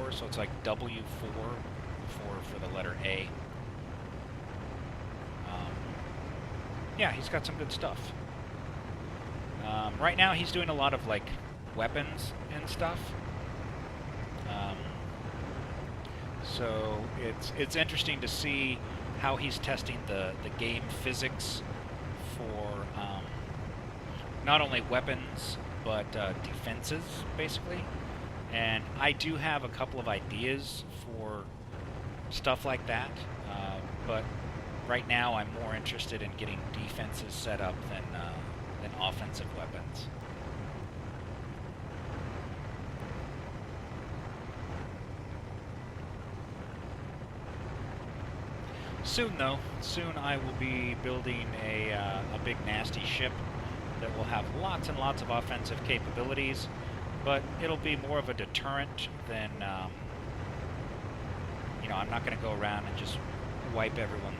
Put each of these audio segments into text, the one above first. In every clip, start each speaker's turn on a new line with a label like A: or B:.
A: for, so it's like W4 for the letter A. Yeah, he's got some good stuff. Right now he's doing a lot of like weapons and stuff. So it's interesting to see how he's testing the game physics for not only weapons but defenses, basically. And I do have a couple of ideas for stuff like that, but right now I'm more interested in getting defenses set up than offensive weapons. Soon, though, soon I will be building a big nasty ship that will have lots and lots of offensive capabilities, but it'll be more of a deterrent than, you know, I'm not going to go around and just wipe everyone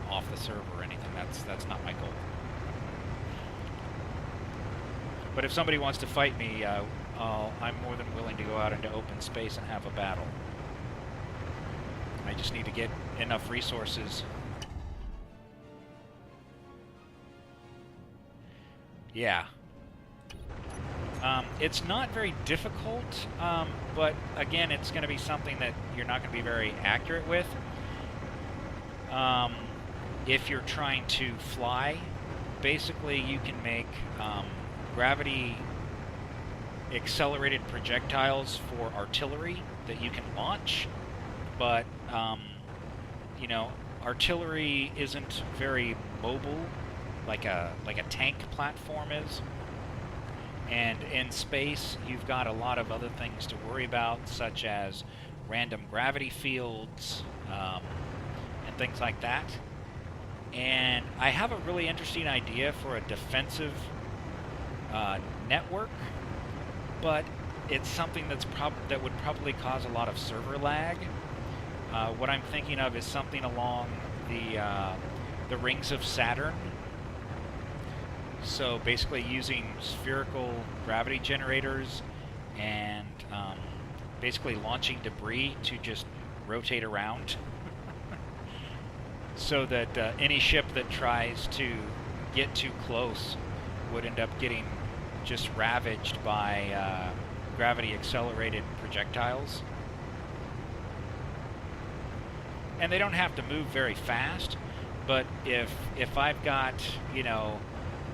A: off the server or anything. That's not my goal. But if somebody wants to fight me, I'm more than willing to go out into open space and have a battle. I just need to get enough resources. Yeah. It's not very difficult, but again, it's going to be something that you're not going to be very accurate with. If you're trying to fly, basically you can make gravity accelerated projectiles for artillery that you can launch, but you know, artillery isn't very mobile like a tank platform is. And in space, you've got a lot of other things to worry about, such as random gravity fields and things like that. And I have a really interesting idea for a defensive network, but it's something that would probably cause a lot of server lag. What I'm thinking of is something along the rings of Saturn. So basically using spherical gravity generators and basically launching debris to just rotate around so that any ship that tries to get too close would end up getting just ravaged by gravity accelerated projectiles. And they don't have to move very fast, but if I've got, you know,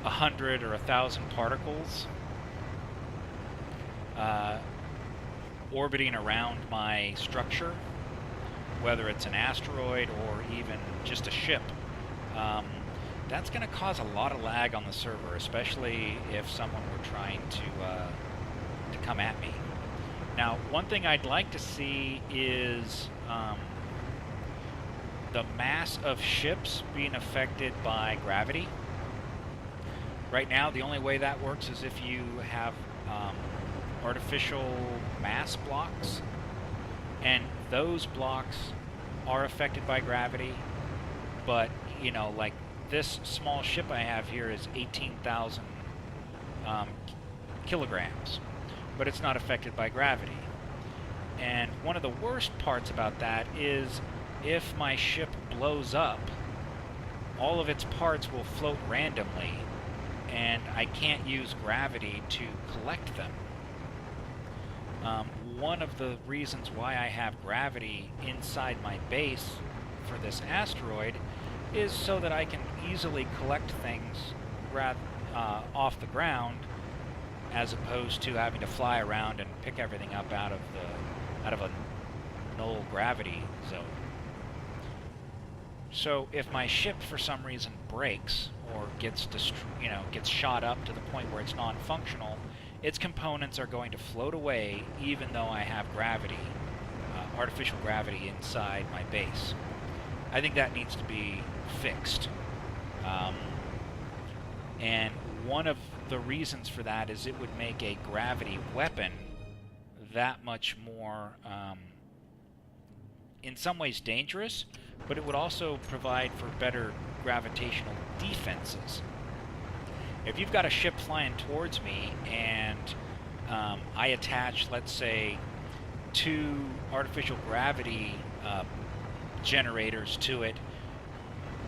A: 100 or 1,000 particles orbiting around my structure, whether it's an asteroid or even just a ship, that's going to cause a lot of lag on the server, especially if someone were trying to come at me. Now, one thing I'd like to see is the mass of ships being affected by gravity. Right now, the only way that works is if you have artificial mass blocks, and those blocks are affected by gravity, but, you know, like this small ship I have here is 18,000 kilograms, but it's not affected by gravity. And one of the worst parts about that is if my ship blows up, all of its parts will float randomly, and I can't use gravity to collect them. One of the reasons why I have gravity inside my base for this asteroid is so that I can easily collect things off the ground, as opposed to having to fly around and pick everything up out of a null gravity zone. So if my ship for some reason breaks or gets shot up to the point where it's non-functional, its components are going to float away even though I have gravity, artificial gravity inside my base. I think that needs to be fixed. And one of the reasons for that is it would make a gravity weapon that much more, in some ways, dangerous, but it would also provide for better gravitational defenses. If you've got a ship flying towards me and I attach, let's say, two artificial gravity generators to it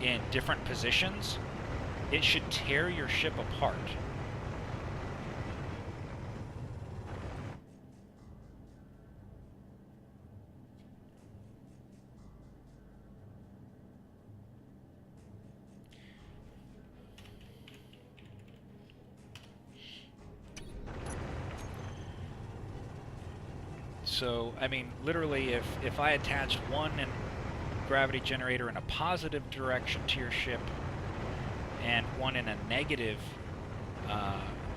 A: in different positions, it should tear your ship apart. So, I mean, literally, if I attached one gravity generator in a positive direction to your ship and one in a negative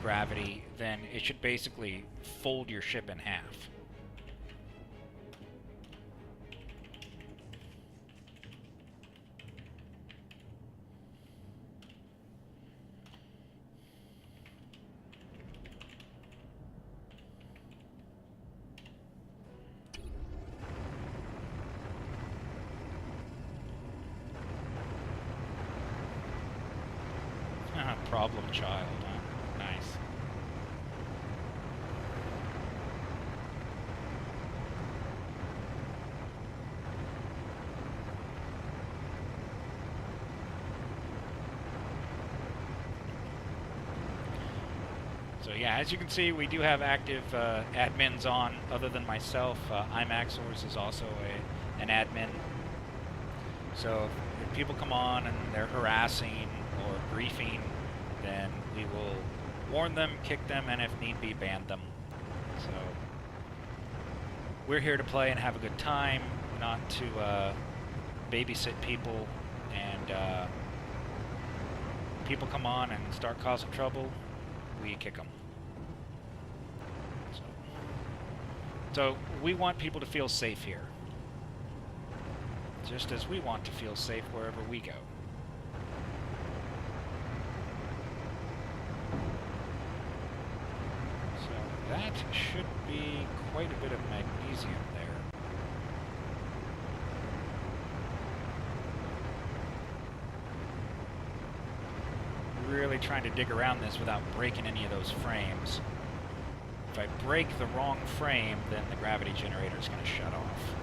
A: gravity, then it should basically fold your ship in half. Problem child, huh? Nice. So yeah, as you can see, we do have active admins on, other than myself. IMAXORS is also an admin. So if people come on and they're harassing or griefing, then we will warn them, kick them, and if need be, ban them. So we're here to play and have a good time, not to babysit people. And people come on and start causing trouble, we kick them. So we want people to feel safe here, just as we want to feel safe wherever we go. That should be quite a bit of magnesium there. Really trying to dig around this without breaking any of those frames. If I break the wrong frame, then the gravity generator is going to shut off.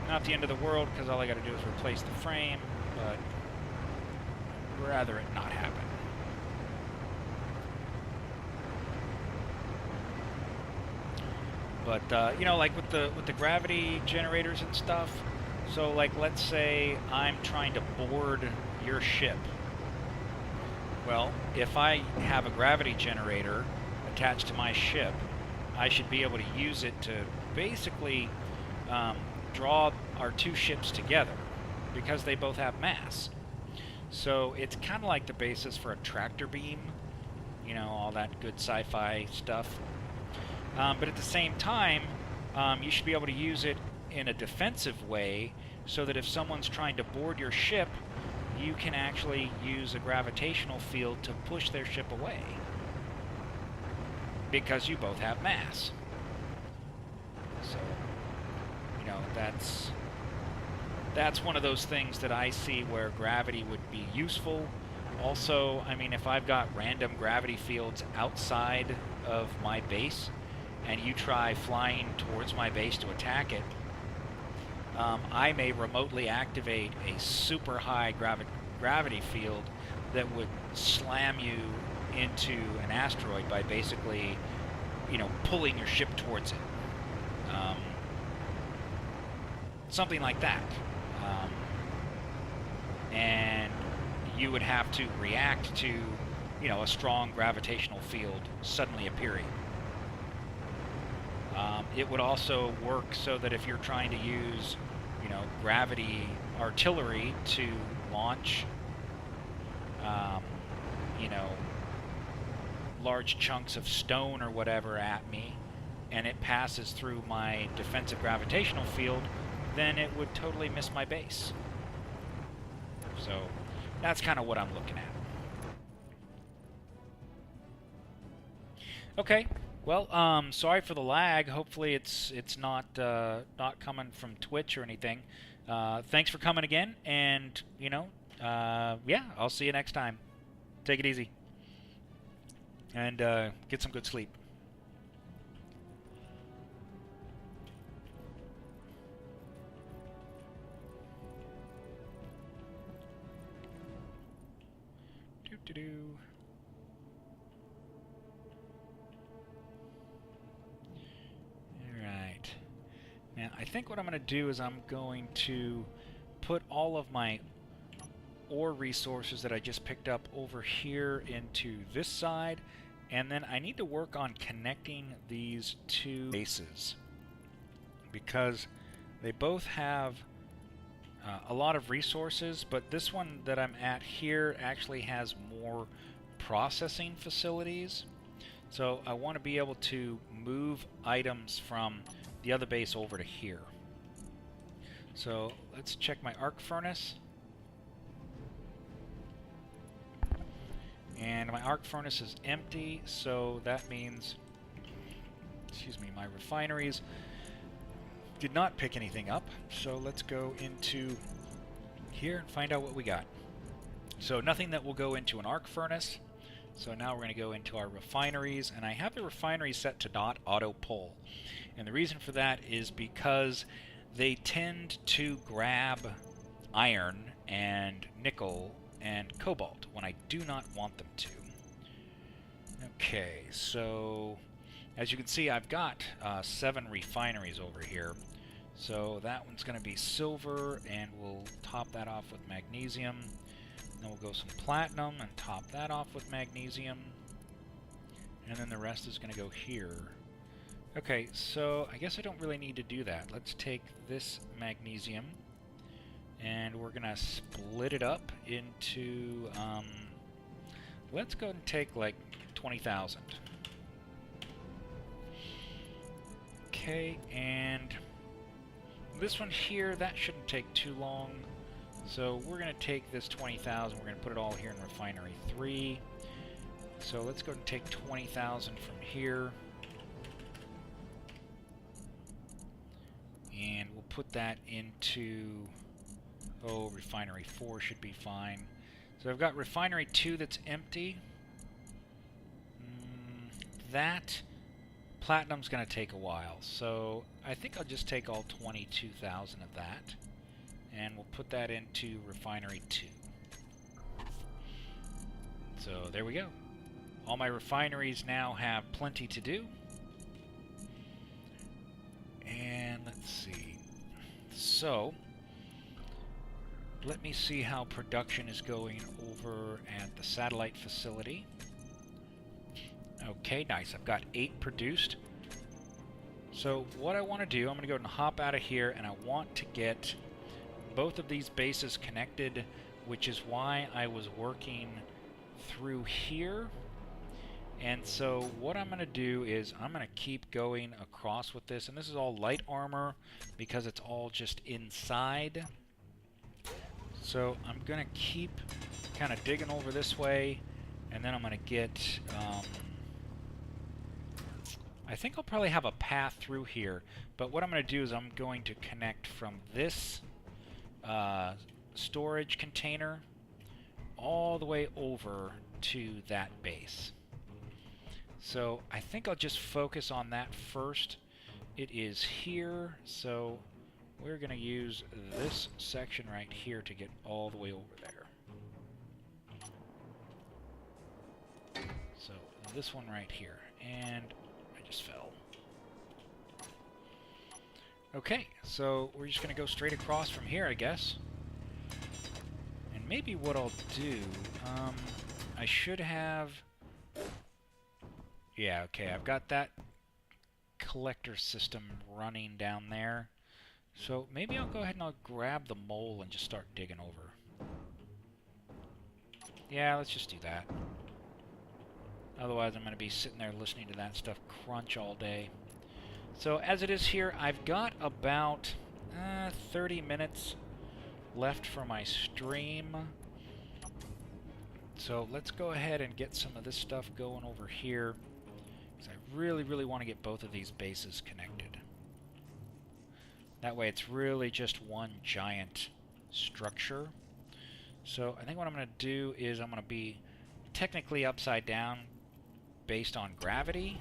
A: Not the end of the world, because all I got to do is replace the frame, but rather it not happen. But you know, like with the gravity generators and stuff. So like, let's say I'm trying to board your ship. Well, if I have a gravity generator attached to my ship, I should be able to use it to basically draw our two ships together, because they both have mass. So it's kind of like the basis for a tractor beam, you know, all that good sci-fi stuff. But at the same time, you should be able to use it in a defensive way, so that if someone's trying to board your ship, you can actually use a gravitational field to push their ship away, because you both have mass. So, you know, that's one of those things that I see where gravity would be useful. Also, I mean, if I've got random gravity fields outside of my base, and you try flying towards my base to attack it, I may remotely activate a super high gravity field that would slam you into an asteroid by basically, you know, pulling your ship towards it. Something like that. And you would have to react to, you know, a strong gravitational field suddenly appearing. It would also work so that if you're trying to use, you know, gravity artillery to launch, you know, large chunks of stone or whatever at me, and it passes through my defensive gravitational field, then it would totally miss my base. So that's kind of what I'm looking at. Okay. Well, sorry for the lag. Hopefully it's not not coming from Twitch or anything. Thanks for coming again, and you know, yeah, I'll see you next time. Take it easy. and get some good sleep. Do-do-do. Alright. Now, I think what I'm going to do is I'm going to put all of my ore resources that I just picked up over here into this side, and then I need to work on connecting these two bases because they both have a lot of resources, but this one that I'm at here actually has more processing facilities. So I want to be able to move items from the other base over to here. So let's check my arc furnace. And my arc furnace is empty, so that means, excuse me, my refineries did not pick anything up. So let's go into here and find out what we got. So nothing that will go into an arc furnace. So now we're going to go into our refineries, and I have the refineries set to not auto pull. And the reason for that is because they tend to grab iron and nickel and cobalt when I do not want them to. Okay, so as you can see, I've got 7 refineries over here. So that one's going to be silver, and we'll top that off with magnesium. Then we'll go some platinum and top that off with magnesium. And then the rest is going to go here. Okay, so I guess I don't really need to do that. Let's take this magnesium, and we're going to split it up into, let's go and take like 20,000. Okay, and this one here, that shouldn't take too long. So we're going to take this 20,000, we're going to put it all here in Refinery 3. So let's go and take 20,000 from here. And we'll put that into, Refinery 4 should be fine. So I've got Refinery 2 that's empty. That platinum's going to take a while, so I think I'll just take all 22,000 of that, and we'll put that into Refinery 2. So there we go. All my refineries now have plenty to do. And let's see. So, let me see how production is going over at the satellite facility. Okay, nice. I've got 8 produced. So what I want to do, I'm going to go and hop out of here, and I want to get both of these bases connected, which is why I was working through here. And so what I'm going to do is I'm going to keep going across with this, and this is all light armor because it's all just inside. So I'm going to keep kind of digging over this way, and then I'm going to get... I think I'll probably have a path through here, but what I'm going to do is I'm going to connect from this storage container all the way over to that base. So I think I'll just focus on that first. It is here, so we're going to use this section right here to get all the way over there. So this one right here, and I just fell. Okay, so we're just going to go straight across from here, I guess. And maybe what I'll do, I should have... Yeah, okay, I've got that collector system running down there. So maybe I'll go ahead and I'll grab the mole and just start digging over. Yeah, let's just do that. Otherwise I'm going to be sitting there listening to that stuff crunch all day. So as it is here, I've got about 30 minutes left for my stream. So let's go ahead and get some of this stuff going over here, because I really, really want to get both of these bases connected. That way it's really just one giant structure. So I think what I'm going to do is I'm going to be technically upside down based on gravity,